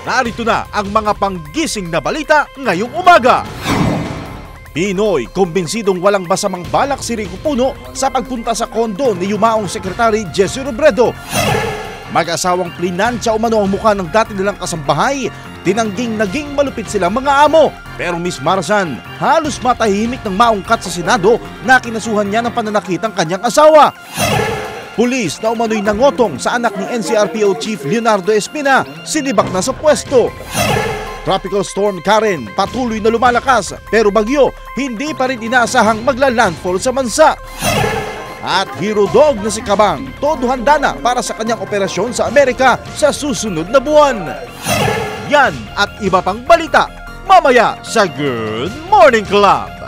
Narito na ang mga panggising na balita ngayong umaga. Pinoy, kumbinsidong walang masamang balak si Rico Puno sa pagpunta sa kondo ni yumaong Secretary Jesse Robredo. Mag-asawang plinansya umano ang mukha ng dati nilang kasambahay, tinangging naging malupit silang mga amo. Pero Miss Marzan, halos matahimik ng maungkat sa Senado na kinasuhan niya ng pananakit ang kanyang asawa. Pulis na umano'y nangotong sa anak ni NCRPO Chief Leonardo Espina, sinibak na sa pwesto. Tropical Storm Karen patuloy na lumalakas pero bagyo hindi pa rin inaasahang magla-landfall sa bansa. At hero dog na si Kabang, todo handa na para sa kanyang operasyon sa Amerika sa susunod na buwan. Yan at iba pang balita mamaya sa Good Morning Club.